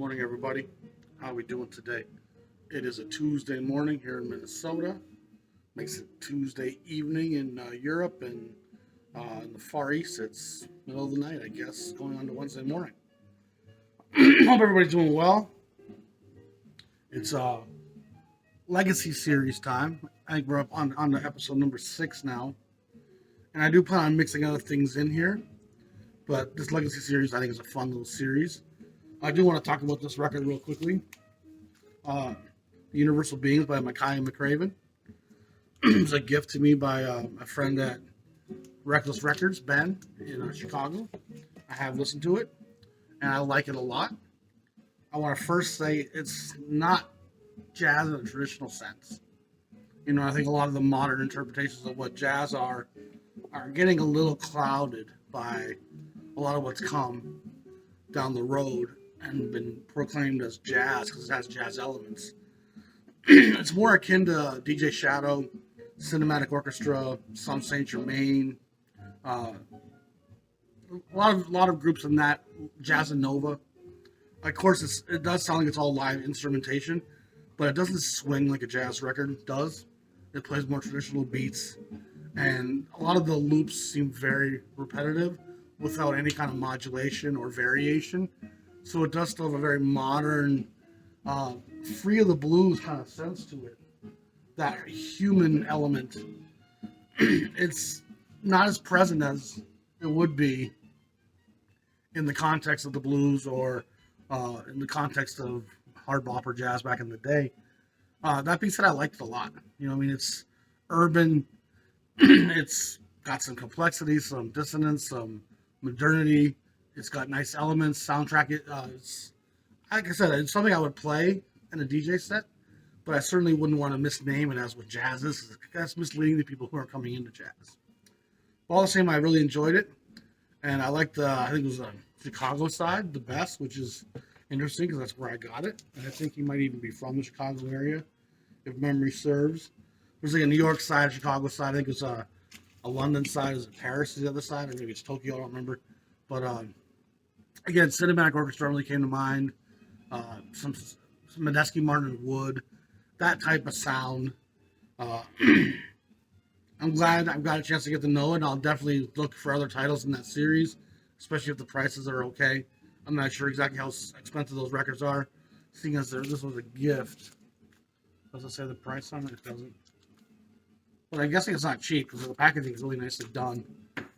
Morning, everybody. How are we doing today? It is a Tuesday morning here in Minnesota. Makes it Tuesday evening in Europe, and in the Far East, it's middle of the night, I guess, going on to Wednesday morning. Hope everybody's doing well. It's Legacy series time. I think we're up on to episode number 6 now, and I do plan on mixing other things in here. But this Legacy series, I think, is a fun little series. I do want to talk about this record real quickly. Universal Beings by Mackay McCraven. It was a gift to me by a friend at Reckless Records, Ben, in Chicago. I have listened to it, and I like it a lot. I want to first say it's not jazz in a traditional sense. I think a lot of the modern interpretations of what jazz are getting a little clouded by a lot of what's come down the road and been proclaimed as jazz because it has jazz elements. It's more akin to DJ Shadow, Cinematic Orchestra, some Saint Germain, a lot of groups in that, Jazz and Nova. Of course, it does sound like it's all live instrumentation, but it doesn't swing like a jazz record does. It plays more traditional beats, and a lot of the loops seem very repetitive without any kind of modulation or variation. So it does still have a very modern, free of the blues kind of sense to it. That human element, it's not as present as it would be in the context of the blues or in the context of hard bop or jazz back in the day. That being said, I liked it a lot. It's urban. It's got some complexity, some dissonance, some modernity. It's got nice elements. Soundtrack. It's, like I said, it's something I would play in a DJ set, but I certainly wouldn't want to misname it as what jazz is. That's misleading to people who are coming into jazz. But all the same, I really enjoyed it, and I liked I think it was the Chicago side the best, which is interesting because that's where I got it, and I think he might even be from the Chicago area, if memory serves. There's like a New York side, a Chicago side. I think it was a London side. Is it Paris? The other side, or maybe it's Tokyo. I don't remember. But again, Cinematic Orchestra really came to mind. Some Medeski Martin Wood, that type of sound. I'm glad I've got a chance to get to know it. I'll definitely look for other titles in that series, especially if the prices are okay. I'm not sure exactly how expensive those records are, seeing as this was a gift. Does it say the price on it? It doesn't. But I'm guessing it's not cheap because the packaging is really nicely done.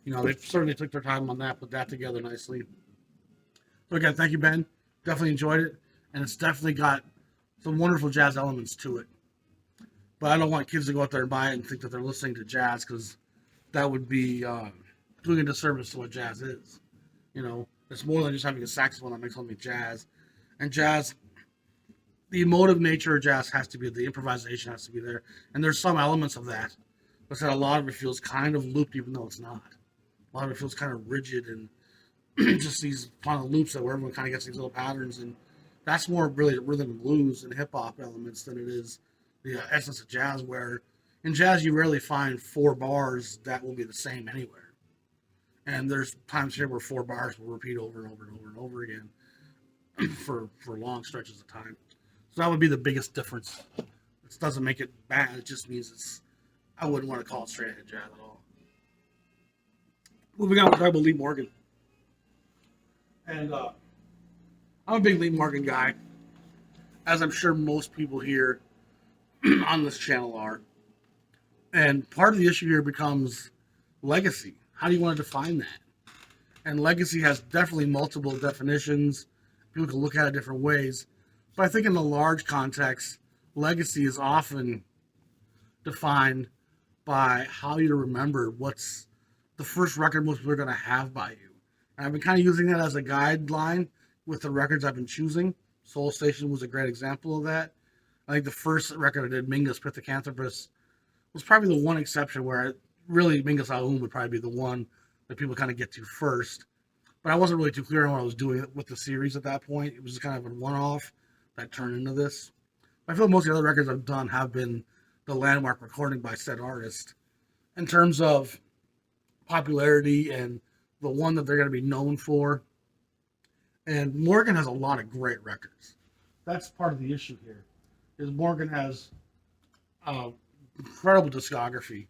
They certainly took their time on that, put that together nicely. So again, thank you, Ben. Definitely enjoyed it, and it's definitely got some wonderful jazz elements to it. But I don't want kids to go out there and buy it and think that they're listening to jazz because that would be doing a disservice to what jazz is. It's more than just having a saxophone that makes something jazz. And jazz, the emotive nature of jazz has to be, the improvisation has to be there. And there's some elements of that. But a lot of it feels kind of looped even though it's not. A lot of it feels kind of rigid and just these kind of loops that where everyone kind of gets these little patterns. And that's more really rhythm and blues and hip hop elements than it is the essence of jazz, where in jazz you rarely find 4 bars that will be the same anywhere. And there's times here where 4 bars will repeat over and over and over and over again for long stretches of time. So that would be the biggest difference. It doesn't make it bad. It just means I wouldn't want to call it straight ahead jazz at all. Moving on, we'll talk about Lee Morgan. And I'm a big Lee Morgan guy, as I'm sure most people here on this channel are. And part of the issue here becomes legacy. How do you want to define that? And legacy has definitely multiple definitions. People can look at it different ways. But I think in the large context, legacy is often defined by how you remember what's the first record most people are going to have by you. And I've been kind of using that as a guideline with the records I've been choosing. Soul Station was a great example of that. I think the first record I did, Mingus Pithecanthropus, was probably the one exception where really Mingus Aoun would probably be the one that people kind of get to first. But I wasn't really too clear on what I was doing with the series at that point. It was just kind of a one-off that turned into this. I feel most of the other records I've done have been the landmark recording by said artist. In terms of popularity and the one that they're going to be known for, And Morgan has a lot of great records. That's part of the issue here. Is Morgan has incredible discography,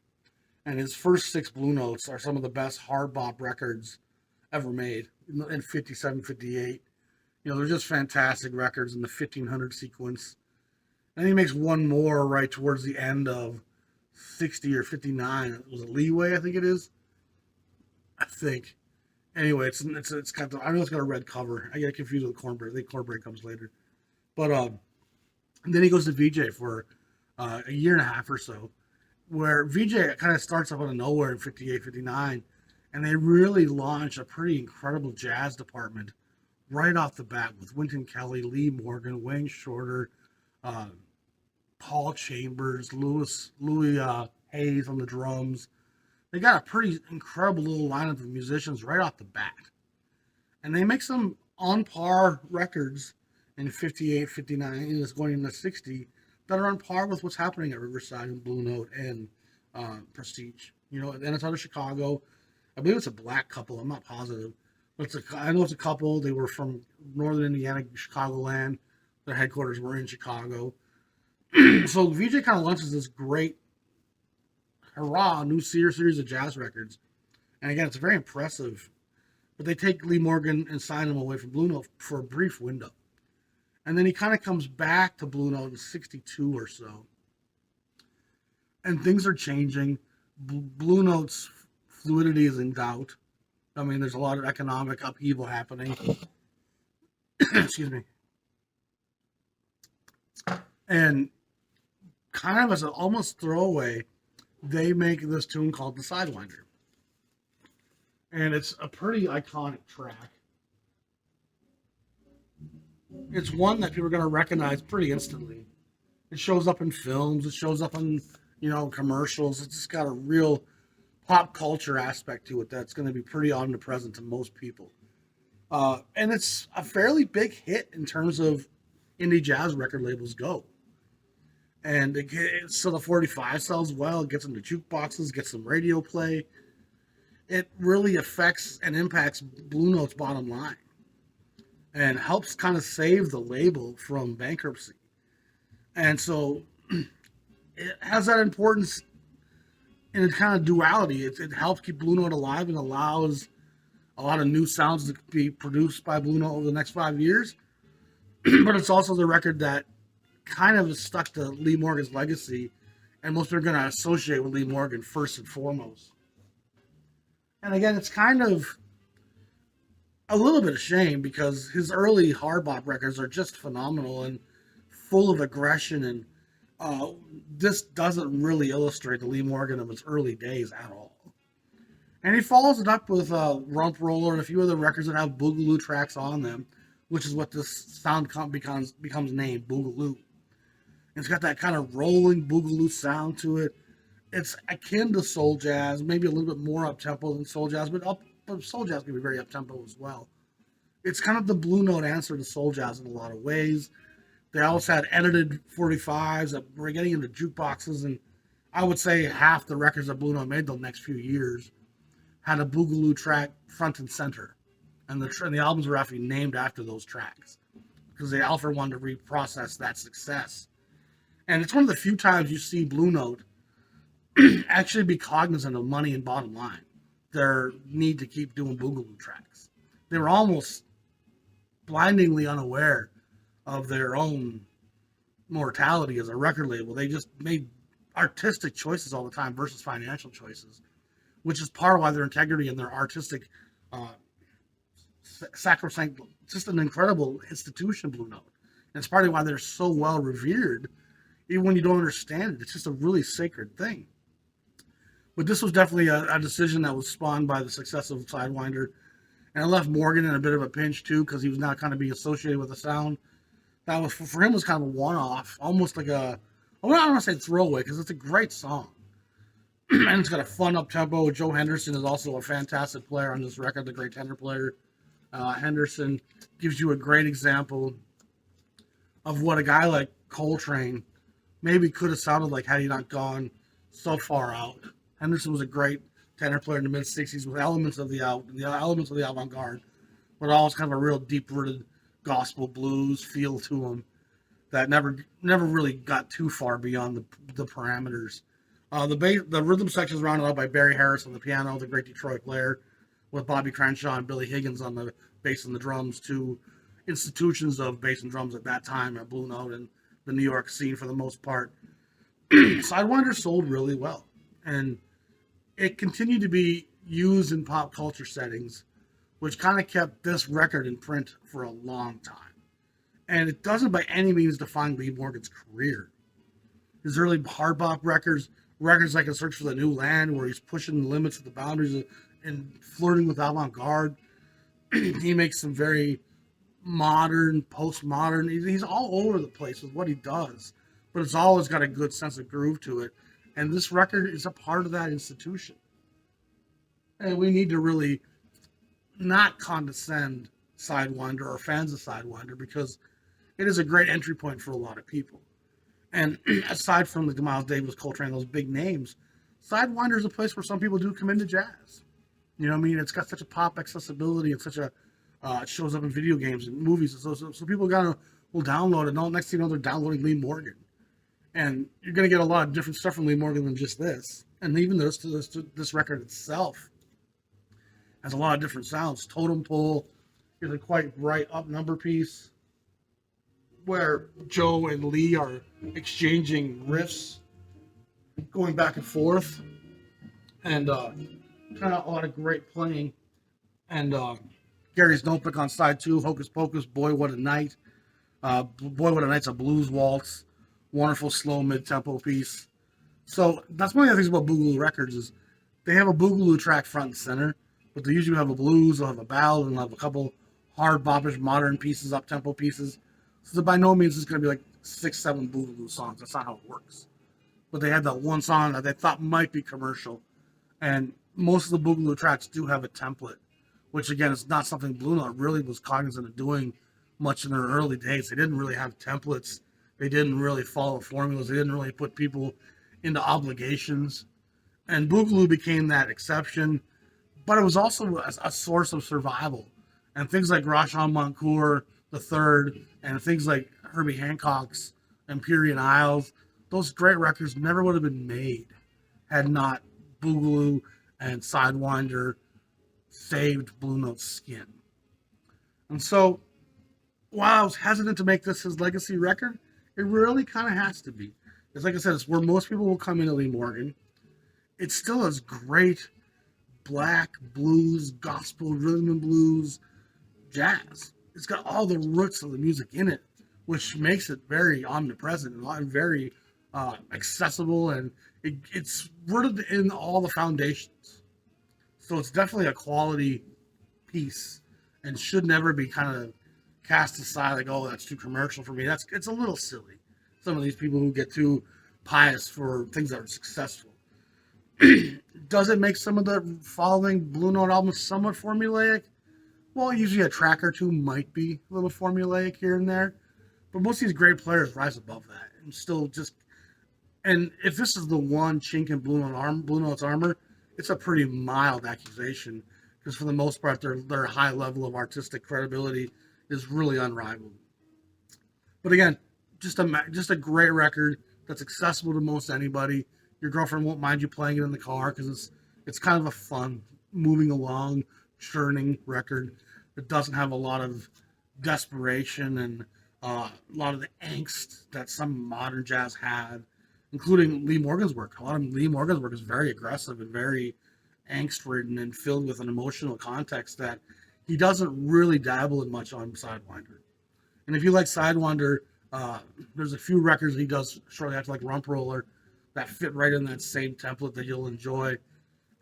and his first six Blue Notes are some of the best hard bop records ever made in 57, 58. They're just fantastic records in the 1500 sequence. And he makes one more right towards the end of 60 or 59. Was it Leeway? I think it is. I think. Anyway, it's kind of, I know it's got a red cover. I get confused with Cornbread. I think Cornbread comes later. But and then he goes to VJ for a year and a half or so, where VJ kind of starts up out of nowhere in 58, 59, and they really launch a pretty incredible jazz department right off the bat with Wynton Kelly, Lee Morgan, Wayne Shorter, Paul Chambers, Louis Hayes on the drums. They got a pretty incredible little lineup of musicians right off the bat. And they make some on par records in 58, 59, and it's going into 60 that are on par with what's happening at Riverside and Blue Note and Prestige. And it's out of Chicago. I believe it's a black couple. I'm not positive. But I know it's a couple. They were from northern Indiana, Chicagoland. Their headquarters were in Chicago. So VJ kind of launches this great, hurrah, new series of jazz records. And again, it's very impressive. But they take Lee Morgan and sign him away from Blue Note for a brief window. And then he kind of comes back to Blue Note in 62 or so. And things are changing. Blue Note's fluidity is in doubt. I mean, there's a lot of economic upheaval happening. Excuse me. And kind of as an almost throwaway, they make this tune called the Sidewinder. And it's a pretty iconic track. It's one that people are going to recognize pretty instantly. It shows up in films. It shows up in, commercials. It's just got a real pop culture aspect to it that's going to be pretty omnipresent to most people. And it's a fairly big hit in terms of indie jazz record labels go. And so the 45 sells well. It gets into jukeboxes, gets some radio play. It really affects and impacts Blue Note's bottom line and helps kind of save the label from bankruptcy. And so it has that importance in a kind of duality. It helps keep Blue Note alive and allows a lot of new sounds to be produced by Blue Note over the next 5 years. But it's also the record that kind of is stuck to Lee Morgan's legacy, and most are going to associate with Lee Morgan first and foremost. And again, it's kind of a little bit of shame because his early hard bop records are just phenomenal and full of aggression, and this doesn't really illustrate the Lee Morgan of his early days at all. And he follows it up with Rump Roller and a few other records that have Boogaloo tracks on them, which is what this sound becomes named, Boogaloo. It's got that kind of rolling Boogaloo sound to it. It's akin to soul jazz, maybe a little bit more up-tempo than soul jazz, but soul jazz can be very up-tempo as well. It's kind of the Blue Note answer to soul jazz in a lot of ways. They also had edited 45s that were getting into jukeboxes, and I would say half the records that Blue Note made the next few years had a Boogaloo track front and center. And the albums were actually named after those tracks because they also wanted to reprocess that success. And it's one of the few times you see Blue Note actually be cognizant of money and bottom line. Their need to keep doing Boogaloo tracks. They were almost blindingly unaware of their own mortality as a record label. They just made artistic choices all the time versus financial choices, which is part of why their integrity and their artistic sacrosanct, just an incredible institution, Blue Note. And it's partly why they're so well revered, even when you don't understand it. It's just a really sacred thing. But this was definitely a decision that was spawned by the success of Sidewinder. And it left Morgan in a bit of a pinch, too, because he was now kind of being associated with a sound that was, for him, was kind of a one-off, almost like I don't want to say throwaway, because it's a great song. And it's got a fun up-tempo. Joe Henderson is also a fantastic player on this record, the great tenor player. Henderson gives you a great example of what a guy like Coltrane maybe could have sounded like had he not gone so far out. Henderson was a great tenor player in the mid-'60s with elements of the avant-garde, but always kind of a real deep-rooted gospel blues feel to them that never really got too far beyond the parameters. The rhythm section is rounded out by Barry Harris on the piano, the great Detroit player, with Bobby Crenshaw and Billy Higgins on the bass and the drums, two institutions of bass and drums at that time at Blue Note and the New York scene for the most part. Sidewinder sold really well, and it continued to be used in pop culture settings, which kind of kept this record in print for a long time. And it doesn't by any means define Lee Morgan's career. His early hard bop records like A Search for the New Land, where he's pushing the limits of the boundaries and flirting with avant-garde. He makes some very modern, postmodern. He's all over the place with what he does, but it's always got a good sense of groove to it. And this record is a part of that institution. And we need to really not condescend Sidewinder or fans of Sidewinder, because it is a great entry point for a lot of people. And aside from the Miles Davis, Coltrane, those big names, Sidewinder is a place where some people do come into jazz. You know what I mean? It's got such a pop accessibility and such a it shows up in video games and movies. So people will download it. Next thing you know, they're downloading Lee Morgan. And you're going to get a lot of different stuff from Lee Morgan than just this. And even this record itself has a lot of different sounds. Totem Pole is a quite bright up number piece where Joe and Lee are exchanging riffs, going back and forth, and kind of a lot of great playing. And Gary's Notebook on side 2, Hocus Pocus, Boy What a Night. Boy What a Night's a blues waltz, wonderful slow mid-tempo piece. So that's one of the things about Boogaloo records is they have a Boogaloo track front and center, but they usually have a blues, they'll have a ballad, and they'll have a couple hard bopish modern pieces, up-tempo pieces. So by no means it's going to be like 6-7 Boogaloo songs. That's not how it works. But they had that one song that they thought might be commercial. And most of the Boogaloo tracks do have a template, which again is not something Blue Note really was cognizant of doing much in their early days. They didn't really have templates. They didn't really follow formulas. They didn't really put people into obligations. And Boogaloo became that exception, but it was also a source of survival. And things like Roshan Mankur III and things like Herbie Hancock's Empyrean Isles, those great records never would have been made had not Boogaloo and Sidewinder saved Blue Note's skin. And so, while I was hesitant to make this his legacy record, it really kind of has to be. It's like I said, it's where most people will come into Lee Morgan. It still has great black, blues, gospel, rhythm and blues, jazz. It's got all the roots of the music in it, which makes it very omnipresent and very accessible, and it's rooted in all the foundations. So it's definitely a quality piece and should never be kind of cast aside like, oh, that's too commercial for me. It's a little silly. Some of these people who get too pious for things that are successful. Does it make some of the following Blue Note albums somewhat formulaic? Well, usually a track or two might be a little formulaic here and there, but most of these great players rise above that and still just. And if this is the one chink in Blue Note's armor, it's a pretty mild accusation because for the most part, their high level of artistic credibility is really unrivaled. But again, just a great record that's accessible to most anybody. Your girlfriend won't mind you playing it in the car because it's kind of a fun, moving along, churning record that doesn't have a lot of desperation and a lot of the angst that some modern jazz had, including Lee Morgan's work. A lot of Lee Morgan's work is very aggressive and very angst-ridden and filled with an emotional context that he doesn't really dabble in much on Sidewinder. And if you like Sidewinder, there's a few records he does shortly after, like Rump Roller, that fit right in that same template that you'll enjoy.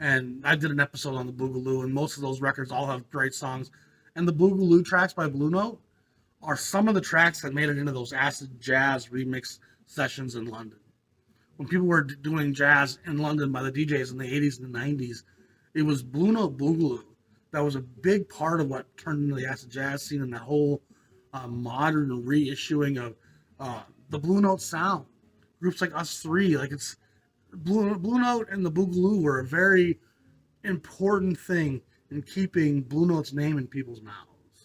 And I did an episode on the Boogaloo, and most of those records all have great songs. And the Boogaloo tracks by Blue Note are some of the tracks that made it into those acid jazz remix sessions in London. When people were doing jazz in London by the DJs in the 80s and the 90s, it was Blue Note Boogaloo that was a big part of what turned into the acid jazz scene and that whole modern reissuing of the Blue Note sound. Groups like Us Three, like it's Blue Note and the Boogaloo were a very important thing in keeping Blue Note's name in people's mouths.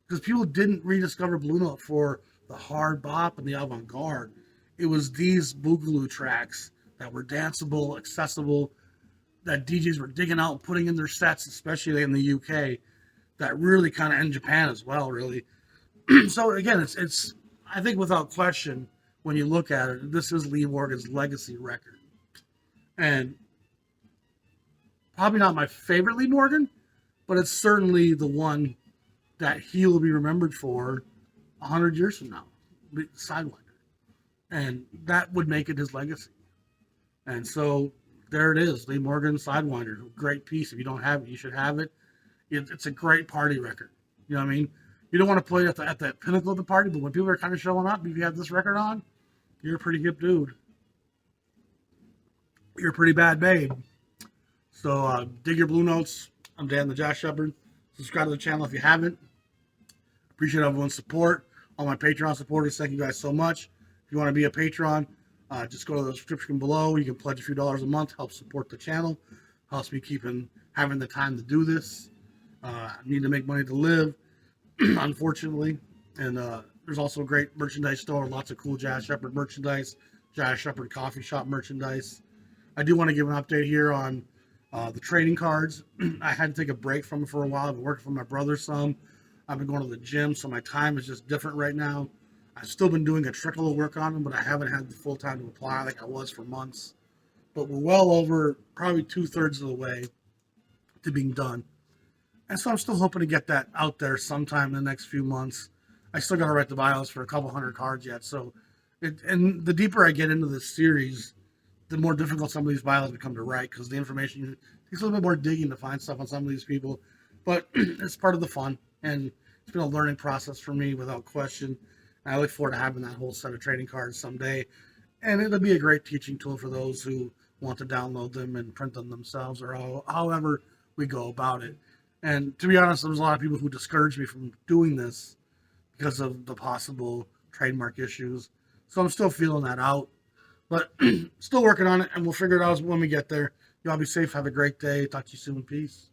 because people didn't rediscover Blue Note for the hard bop and the avant-garde. It was these Boogaloo tracks that were danceable, accessible, that DJs were digging out and putting in their sets, especially in the UK, that really kind of, in Japan as well, really. So again, it's I think without question, when you look at it, this is Lee Morgan's legacy record, and probably not my favorite Lee Morgan, but it's certainly the one that he will be remembered for 100 years from now, Sidewinder, and that would make it his legacy. And so there it is, Lee Morgan, Sidewinder, great piece. If you don't have it, you should have it. It's a great party record. You know what I mean? You don't want to play at the pinnacle of the party, but when people are kind of showing up, if you have this record on, you're a pretty hip dude. You're a pretty bad babe. So dig your Blue Notes. I'm Dan the Jazz Shepherd. Subscribe to the channel if you haven't. Appreciate everyone's support. All my Patreon supporters, thank you guys so much. If you want to be a patron, just go to the description below. You can pledge a few dollars a month, help support the channel, helps me having the time to do this. I need to make money to live, unfortunately. And there's also a great merchandise store, lots of cool Jazz Shepherd merchandise, Jazz Shepherd coffee shop merchandise. I do want to give an update here on the trading cards. I had to take a break from it for a while. I've been working for my brother some. I've been going to the gym, so my time is just different right now. I've still been doing a trickle of work on them, but I haven't had the full time to apply like I was for months. But we're well over probably 2/3 of the way to being done. And so I'm still hoping to get that out there sometime in the next few months. I still got to write the bios for a couple hundred cards yet. So, and the deeper I get into this series, the more difficult some of these bios become to write because the information takes a little bit more digging to find stuff on some of these people. But it's part of the fun, and it's been a learning process for me without question. I look forward to having that whole set of trading cards someday, and it'll be a great teaching tool for those who want to download them and print them themselves, or however we go about it. And to be honest, there's a lot of people who discouraged me from doing this because of the possible trademark issues. So I'm still feeling that out, but still working on it, and we'll figure it out when we get there. Y'all be safe. Have a great day. Talk to you soon. Peace.